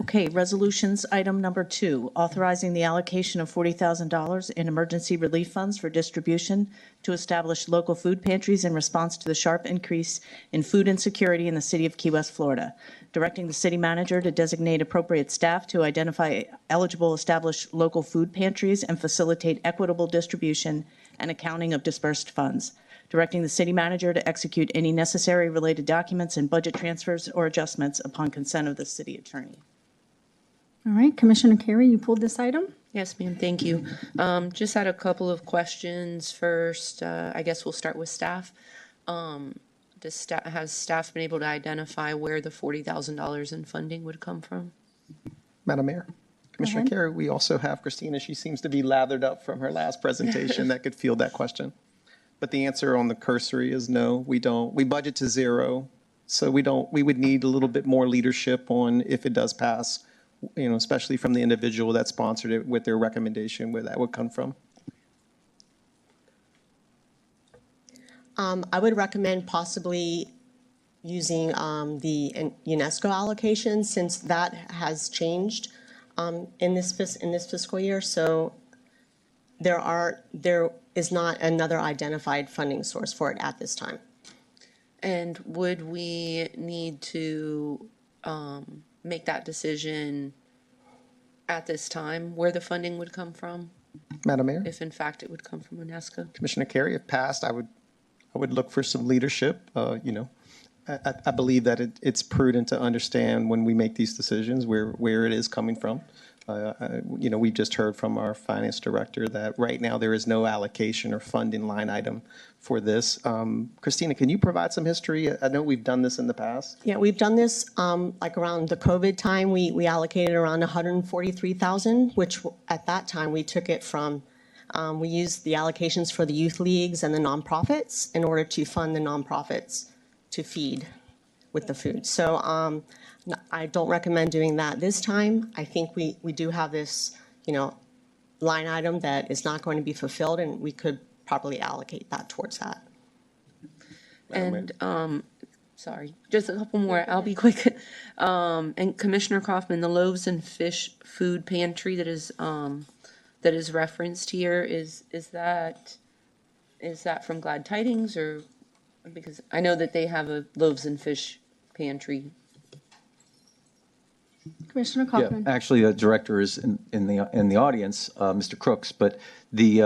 Okay, resolutions, item number 2, authorizing the allocation of $40,000 in emergency relief funds for distribution to establish local food pantries in response to the sharp increase in food insecurity in the city of Key West, Florida. Directing the city manager to designate appropriate staff to identify eligible established local food pantries and facilitate equitable distribution and accounting of dispersed funds. Directing the city manager to execute any necessary related documents and budget transfers or adjustments upon consent of the city attorney. All right, Commissioner Carey, you pulled this item? Yes, ma'am. Thank you. Just had a couple of questions first. I guess we'll start with staff. Has staff been able to identify where the $40,000 in funding would come from? Madam Mayor, Commissioner ahead. Carey, we also have Christina. She seems to be lathered up from her last presentation that could field that question. But the answer on the cursory is no, we don't. We budget to zero, so we don't. We would need a little bit more leadership on if it does pass, you know, especially from the individual that sponsored it with their recommendation, where that would come from. I would recommend possibly using the UNESCO allocation, since that has changed in this fiscal year. So there is not another identified funding source for it at this time. And would we need to make that decision at this time where the funding would come from, Madam Mayor, if in fact it would come from UNESCO? Commissioner Carey, if passed, I would look for some leadership. You know, I believe that it's prudent to understand when we make these decisions where it is coming from. You know, we've just heard from our finance director that right now there is no allocation or funding line item for this. Christina, can you provide some history? I know we've done this in the past. Yeah, we've done this like around the COVID time. We allocated around $143,000, which at that time we took it from. We used the allocations for the youth leagues and the nonprofits in order to fund the nonprofits to feed with the food. So I don't recommend doing that this time. I think we do have this, you know, line item that is not going to be fulfilled, and we could properly allocate that towards that. And sorry, just a couple more. I'll be quick. And Commissioner Kaufman, the loaves and fish food pantry that is referenced here, is that from Glad Tidings, or because I know that they have a loaves and fish pantry. Commissioner Kaufman. Yeah, actually, the director is in the audience, Mr. Crooks, but the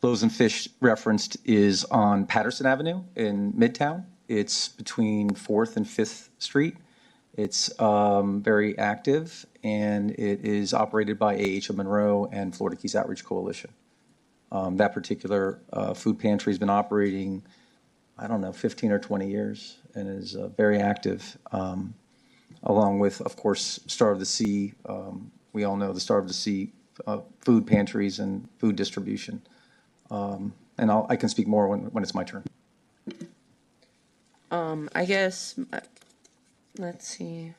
loaves and fish referenced is on Patterson Avenue in Midtown. It's between 4th and 5th Street. It's very active, and it is operated by A.H. Monroe and Florida Keys Outreach Coalition. That particular food pantry has been operating, I don't know, 15 or 20 years, and is very active, along with, of course, Star of the Sea. We all know the Star of the Sea food pantries and food distribution. And I can speak more when it's my turn. I guess, let's see.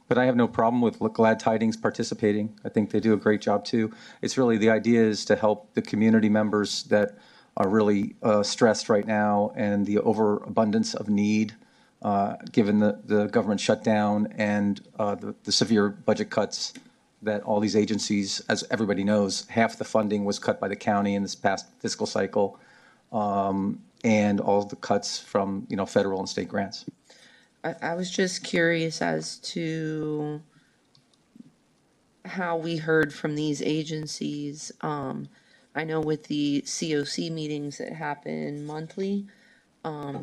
But I have no problem with Glad Tidings participating. I think they do a great job too. It's really, the idea is to help the community members that are really stressed right now, and the overabundance of need given the government shutdown and the severe budget cuts that all these agencies, as everybody knows, half the funding was cut by the county in this past fiscal cycle, and all the cuts from, you know, federal and state grants. I was just curious as to how we heard from these agencies. I know with the COC meetings that happen monthly, I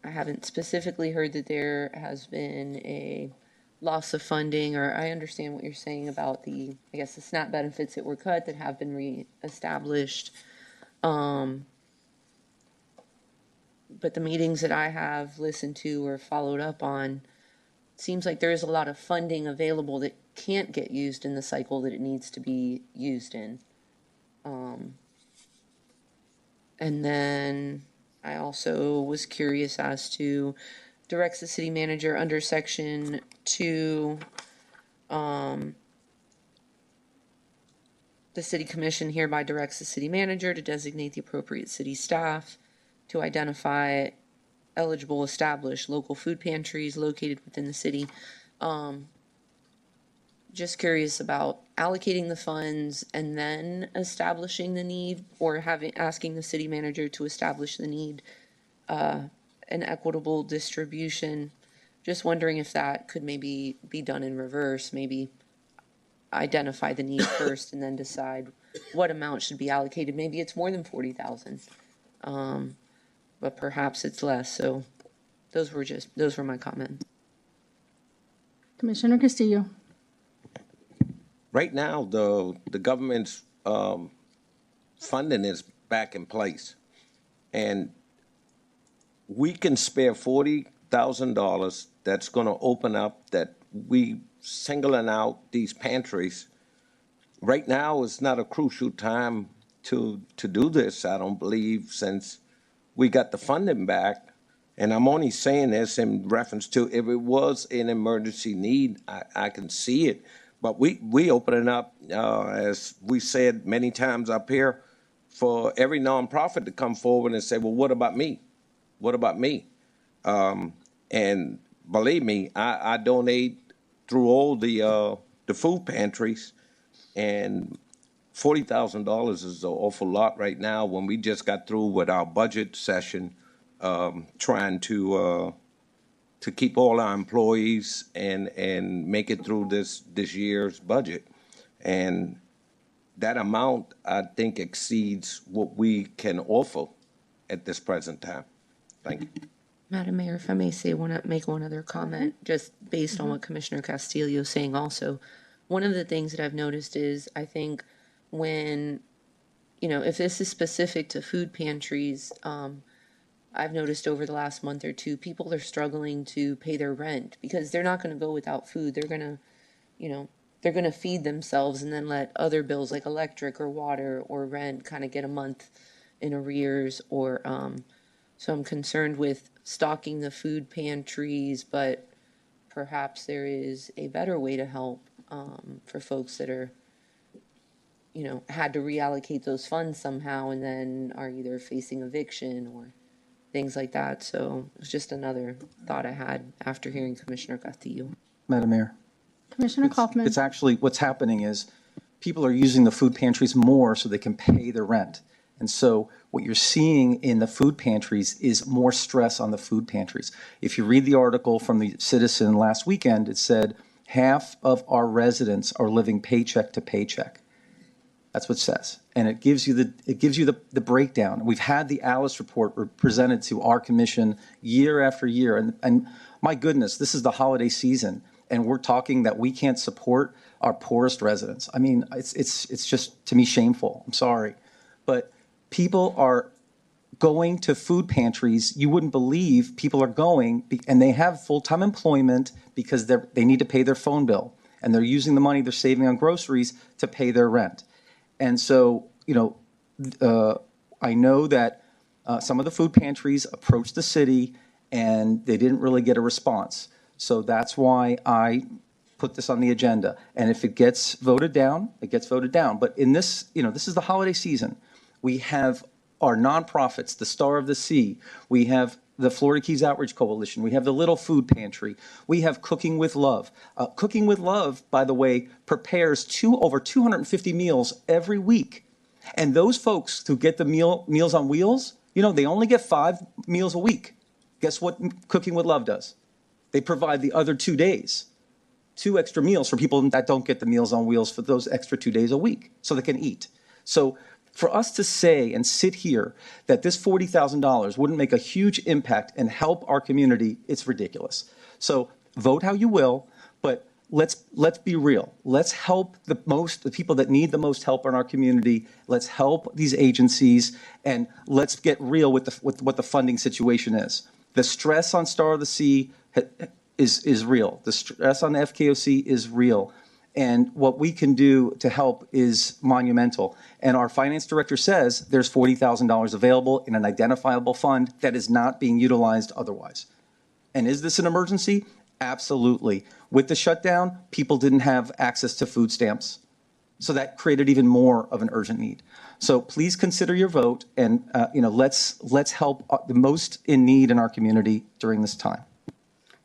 haven't specifically heard that there has been a loss of funding, or I understand what you're saying about the, I guess, the SNAP benefits that were cut that have been reestablished. But the meetings that I have listened to or followed up on, seems like there is a lot of funding available that can't get used in the cycle that it needs to be used in. And then I also was curious as to directs the city manager under section 2, the city commission hereby directs the city manager to designate the appropriate city staff to identify eligible established local food pantries located within the city. Just curious about allocating the funds and then establishing the need, or asking the city manager to establish the need, an equitable distribution. Just wondering if that could maybe be done in reverse, maybe identify the need first and then decide what amount should be allocated. Maybe it's more than 40,000, but perhaps it's less. So those were my comments. Commissioner Castillo. Right now, the government's funding is back in place, and we can spare $40,000 that's going to open up, that we singling out these pantries. Right now is not a crucial time to do this, I don't believe, since we got the funding back. And I'm only saying this in reference to if it was an emergency need, I can see it. But we open it up, as we said many times up here, for every nonprofit to come forward and say, well, what about me? What about me? And believe me, I donate through all the food pantries, and $40,000 is an awful lot right now when we just got through with our budget session, trying to keep all our employees and make it through this year's budget. And that amount, I think, exceeds what we can offer at this present time. Thank you. Madam Mayor, if I may make one other comment, just based on what Commissioner Castillo is saying also. One of the things that I've noticed is, I think when, if this is specific to food pantries, I've noticed over the last month or two, people are struggling to pay their rent because they're not going to go without food. They're going to feed themselves and then let other bills like electric or water or rent kind of get a month in arrears, or, so I'm concerned with stocking the food pantries, but perhaps there is a better way to help, for folks that are, had to reallocate those funds somehow and then are either facing eviction or things like that. So it's just another thought I had after hearing Commissioner Castillo. Madam Mayor. Commissioner Kaufman. It's actually, what's happening is people are using the food pantries more so they can pay their rent. And so what you're seeing in the food pantries is more stress on the food pantries. If you read the article from the Citizen last weekend, it said half of our residents are living paycheck to paycheck. That's what it says. And it gives you the breakdown. We've had the Alice report presented to our commission year after year. And my goodness, this is the holiday season, and we're talking that we can't support our poorest residents. I mean, it's just, to me, shameful. I'm sorry. But people are going to food pantries. You wouldn't believe people are going, and they have full-time employment because they need to pay their phone bill, and they're using the money they're saving on groceries to pay their rent. And so, I know that some of the food pantries approached the city and they didn't really get a response. So that's why I put this on the agenda. And if it gets voted down, it gets voted down. But in this, this is the holiday season. We have our nonprofits, the Star of the Sea. We have the Florida Keys Outreach Coalition. We have the Little Food Pantry. We have Cooking with Love. Cooking with Love, by the way, prepares over 250 meals every week. And those folks who get the Meals on Wheels, they only get 5 meals a week. Guess what Cooking with Love does? They provide the other 2 days, 2 extra meals for people that don't get the Meals on Wheels for those extra 2 days a week, so they can eat. So for us to say and sit here that this $40,000 wouldn't make a huge impact and help our community, it's ridiculous. So vote how you will, but let's be real. Let's help the people that need the most help in our community. Let's help these agencies, and let's get real with what the funding situation is. The stress on Star of the Sea is real. The stress on the FKOC is real. And what we can do to help is monumental. And our finance director says there's $40,000 available in an identifiable fund that is not being utilized otherwise. And is this an emergency? Absolutely. With the shutdown, people didn't have access to food stamps. So that created even more of an urgent need. So please consider your vote, and let's help the most in need in our community during this time.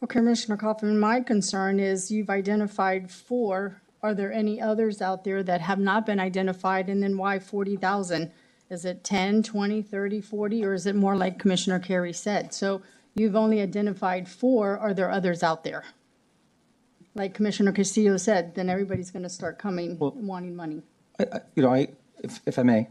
Well, Commissioner Kaufman, my concern is you've identified 4. Are there any others out there that have not been identified? And then why 40,000? Is it 10, 20, 30, 40, or is it more like Commissioner Carey said? So you've only identified 4. Are there others out there? Like Commissioner Castillo said, then everybody's going to start coming and wanting money. If I may,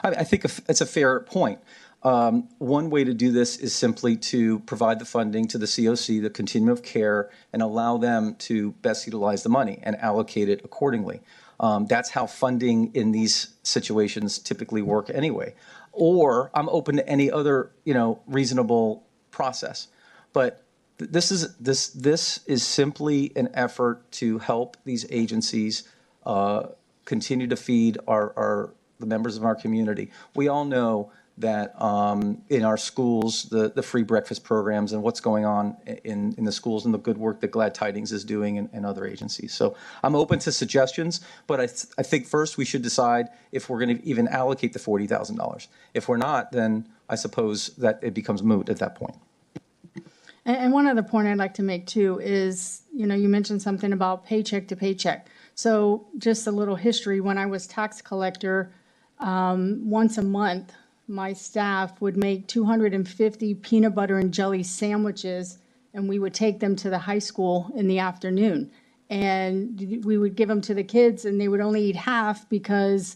I think it's a fair point. One way to do this is simply to provide the funding to the COC, the continuum of care, and allow them to best utilize the money and allocate it accordingly. That's how funding in these situations typically work anyway. Or I'm open to any other, reasonable process. But this is simply an effort to help these agencies continue to feed the members of our community. We all know that in our schools, the free breakfast programs and what's going on in the schools and the good work that Glad Tidings is doing and other agencies. So I'm open to suggestions, but I think first we should decide if we're going to even allocate the $40,000. If we're not, then I suppose that it becomes moot at that point. And one other point I'd like to make too is, you mentioned something about paycheck to paycheck. So just a little history, when I was tax collector, once a month, my staff would make 250 peanut butter and jelly sandwiches, and we would take them to the high school in the afternoon. And we would give them to the kids, and they would only eat half because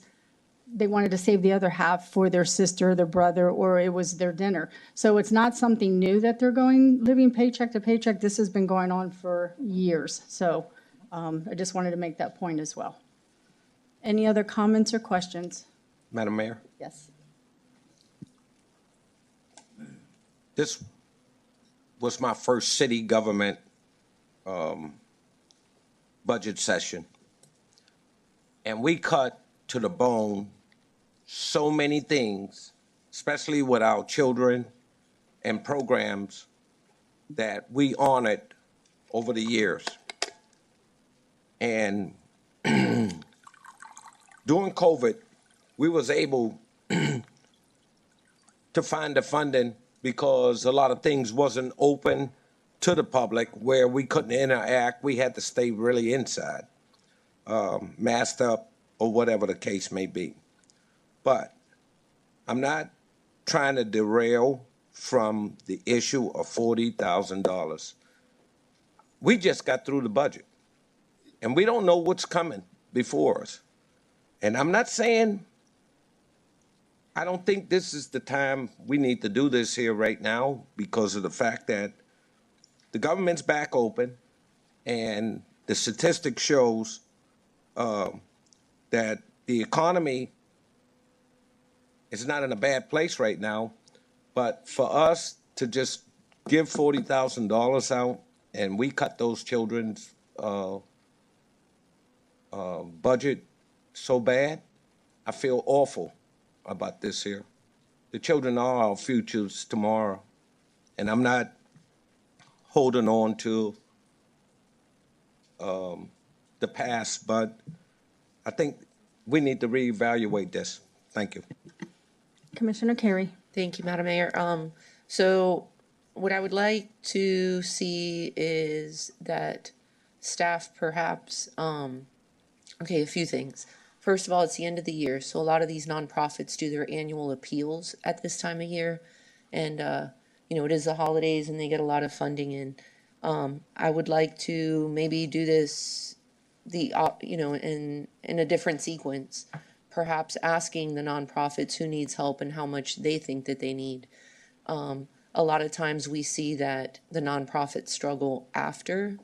they wanted to save the other half for their sister, their brother, or it was their dinner. So it's not something new that they're living paycheck to paycheck. This has been going on for years. So I just wanted to make that point as well. Any other comments or questions? Madam Mayor, Yes. this was my first city government budget session. And we cut to the bone so many things, especially with our children and programs that we honored over the years. And during COVID, we was able to find the funding because a lot of things wasn't open to the public where we couldn't interact. We had to stay really inside, masked up or whatever the case may be. But I'm not trying to derail from the issue of $40,000. We just got through the budget, and we don't know what's coming before us. And I'm not saying I don't think this is the time we need to do this here right now because of the fact that the government's back open and the statistic shows that the economy is not in a bad place right now. But for us to just give $40,000 out and we cut those children's budget so bad, I feel awful about this here. The children are our futures tomorrow, and I'm not holding on to the past, but I think we need to reevaluate this. Thank you. Commissioner Carey. Thank you, Madam Mayor. So what I would like to see is that staff perhaps, a few things. First of all, it's the end of the year, so a lot of these nonprofits do their annual appeals at this time of year. And, it is the holidays and they get a lot of funding in. I would like to maybe do this, in a different sequence, perhaps asking the nonprofits who needs help and how much they think that they need. A lot of times we see that the nonprofits struggle after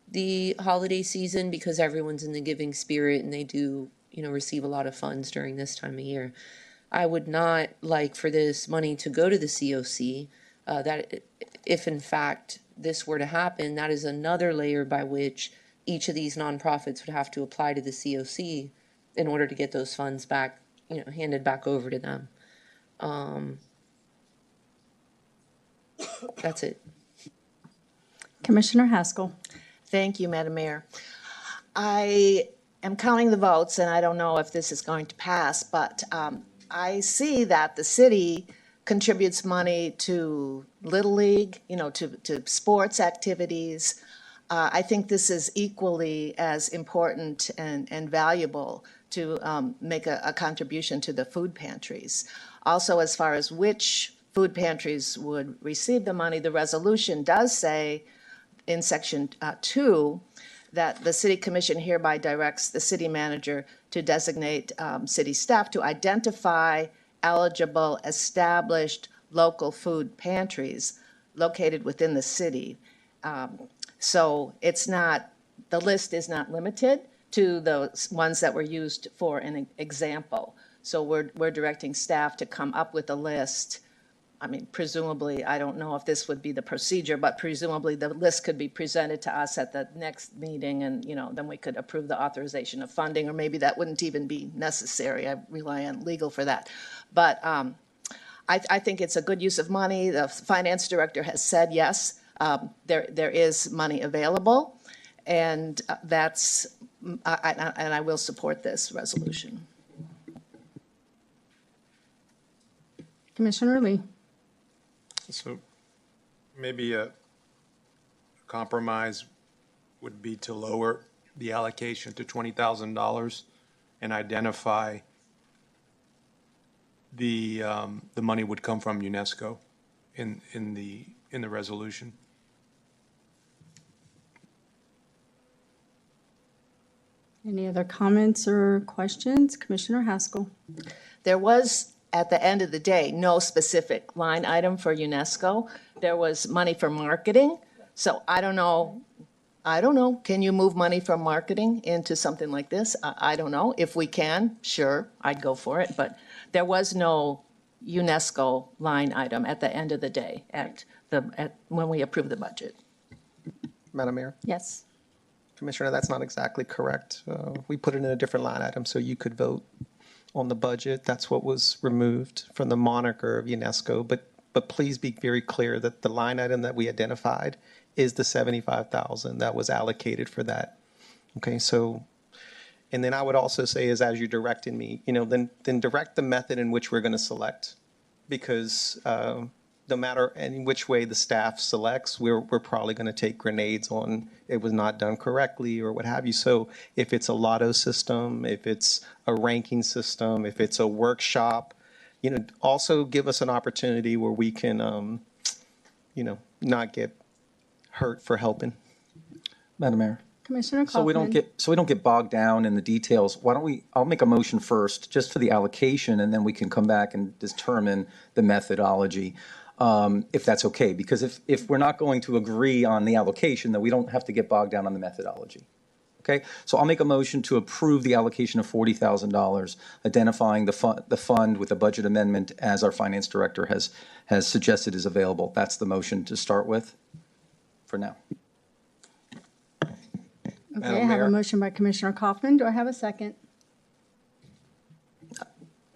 the holiday season because everyone's in the giving spirit and they do receive a lot of funds during this time of year. I would not like for this money to go to the COC, that if in fact this were to happen, that is another layer by which each of these nonprofits would have to apply to the COC in order to get those funds back, handed back over to them. That's it. Commissioner Haskell. Thank you, Madam Mayor. I am counting the votes, and I don't know if this is going to pass, but I see that the city contributes money to Little League, to sports activities. I think this is equally as important and valuable to make a contribution to the food pantries. Also, as far as which food pantries would receive the money, the resolution does say in section 2 that the city commission hereby directs the city manager to designate city staff to identify eligible established local food pantries located within the city. So it's not, the list is not limited to those ones that were used for an example. So we're directing staff to come up with a list. I mean, presumably, I don't know if this would be the procedure, but presumably the list could be presented to us at the next meeting and, then we could approve the authorization of funding, or maybe that wouldn't even be necessary. I rely on legal for that. But I think it's a good use of money. The finance director has said, yes, there is money available, and I will support this resolution. Commissioner Lee. So maybe a compromise would be to lower the allocation to $20,000 and identify the money would come from UNESCO in the resolution. Any other comments or questions? Commissioner Haskell. There was, at the end of the day, no specific line item for UNESCO. There was money for marketing. So I don't know. Can you move money from marketing into something like this? I don't know. If we can, sure, I'd go for it. But there was no UNESCO line item at the end of the day when we approved the budget. Madam Mayor? Yes. Commissioner, that's not exactly correct. We put it in a different line item so you could vote on the budget. That's what was removed from the moniker of UNESCO. But please be very clear that the line item that we identified is the $75,000 that was allocated for that. Okay, so, and then I would also say is as you're directing me, then direct the method in which we're going to select, because no matter any which way the staff selects, we're probably going to take grenades on it was not done correctly or what have you. So if it's a lotto system, if it's a ranking system, if it's a workshop, also give us an opportunity where we can, not get hurt for helping. Madam Mayor. Commissioner Kaufman. So we don't get bogged down in the details. Why don't I'll make a motion first just for the allocation, and then we can come back and determine the methodology, if that's okay. Because if we're not going to agree on the allocation, then we don't have to get bogged down on the methodology. Okay, so I'll make a motion to approve the allocation of $40,000, identifying the fund with a budget amendment as our finance director has suggested is available. That's the motion to start with for now. Okay, I have a motion by Commissioner Kaufman. Do I have a second?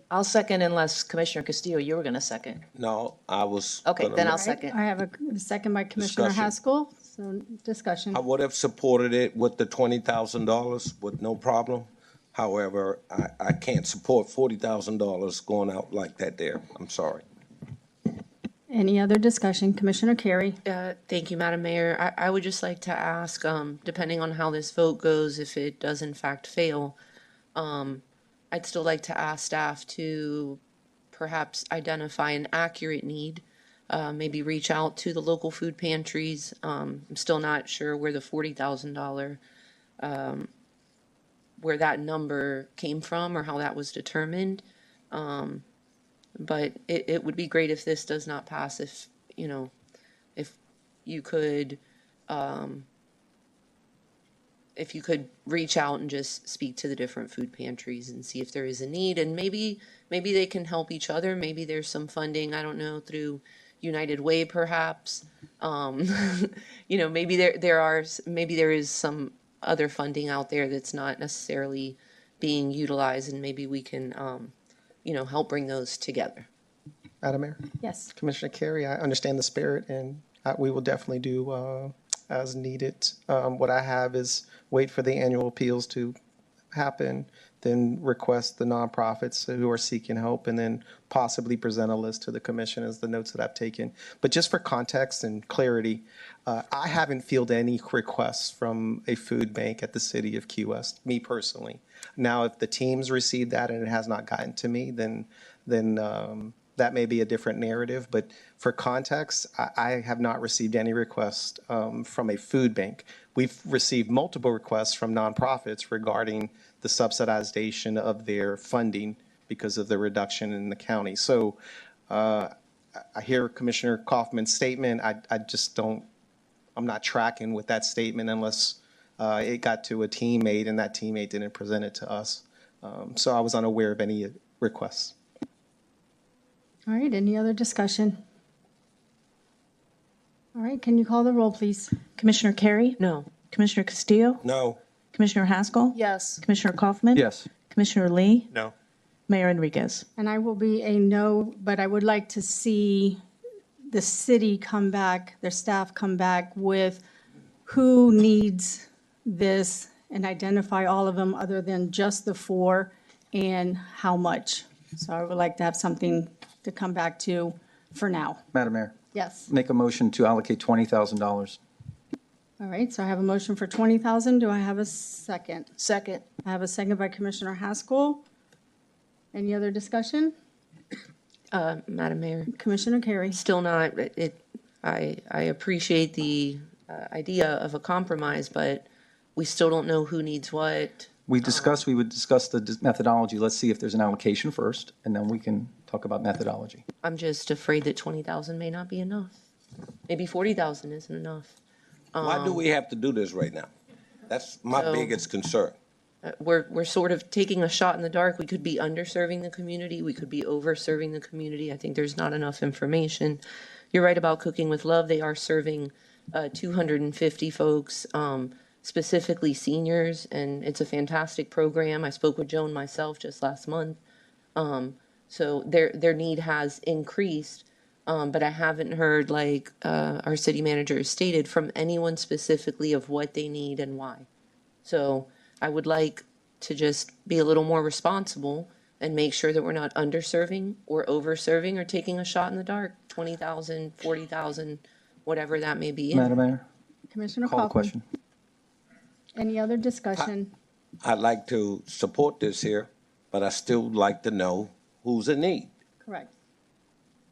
I'll second unless Commissioner Castillo, you were going to second. No, I was. Okay, gonna then I'll make- second. I have a second by Commissioner Discussion. Haskell. So discussion. I would have supported it with the $20,000 with no problem. However, I can't support $40,000 going out like that there. I'm sorry. Any other discussion? Commissioner Carey. Thank you, Madam Mayor. I would just like to ask, depending on how this vote goes, if it does in fact fail, I'd still like to ask staff to perhaps identify an accurate need, maybe reach out to the local food pantries. I'm still not sure where the $40,000, where that number came from or how that was determined. But it would be great if this does not pass, if you could, reach out and just speak to the different food pantries and see if there is a need, and maybe they can help each other. Maybe there's some funding, I don't know, through United Way perhaps. Maybe there is some other funding out there that's not necessarily being utilized, and maybe we can help bring those together. Madam Mayor? Yes. Commissioner Carey, I understand the spirit, and we will definitely do as needed. What I have is wait for the annual appeals to happen, then request the nonprofits who are seeking help, and then possibly present a list to the commission as the notes that I've taken. But just for context and clarity, I haven't fielded any requests from a food bank at the city of Key West, me personally. Now, if the teams received that and it has not gotten to me, then that may be a different narrative. But for context, I have not received any requests from a food bank. We've received multiple requests from nonprofits regarding the subsidization of their funding because of the reduction in the county. So I hear Commissioner Kaufman's statement. I just don't, I'm not tracking with that statement unless it got to a teammate and that teammate didn't present it to us. So I was unaware of any requests. All right, any other discussion? All right, can you call the roll, please? Commissioner Carey? No. Commissioner Castillo? No. Commissioner Haskell? Yes. Commissioner Kaufman? Yes. Commissioner Lee? No. Mayor Enriquez? And I will be a no, but I would like to see the city come back, their staff come back with who needs this and identify all of them other than just the 4 and how much. So I would like to have something to come back to for now. Madam Mayor, Yes. make a motion to allocate $20,000. All right, so I have a motion for 20,000. Do I have a second? Second. I have a second by Commissioner Haskell. Any other discussion? Madam Mayor, Commissioner Carey? still not, I appreciate the idea of a compromise, but we still don't know who needs what. We would discuss the methodology. Let's see if there's an allocation first, and then we can talk about methodology. I'm just afraid that 20,000 may not be enough. Maybe 40,000 isn't enough. Why do we have to do this right now? That's my So- biggest concern. We're sort of taking a shot in the dark. We could be underserving the community. We could be overserving the community. I think there's not enough information. You're right about Cooking with Love. They are serving 250 folks, specifically seniors, and it's a fantastic program. I spoke with Joan myself just last month. So their need has increased, but I haven't heard, like our city manager has stated, from anyone specifically of what they need and why. So I would like to just be a little more responsible and make sure that we're not underserving or overserving or taking a shot in the dark, 20,000, 40,000, whatever that may be. Madam Mayor, Commissioner call the Kaufman? question. Any other discussion? I'd like to support this here, but I still like to know who's in need. Correct.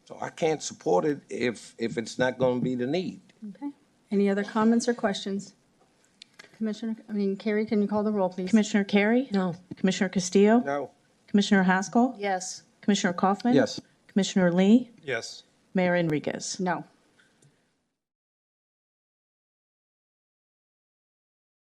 So I can't support it if it's not going to be the need. Okay. Any other comments or questions? Carrie, can you call the roll, please? Commissioner Carey? No. Commissioner Castillo? No. Commissioner Haskell? Yes. Commissioner Kaufman? Yes. Commissioner Lee? Yes. Mayor Enriquez? No.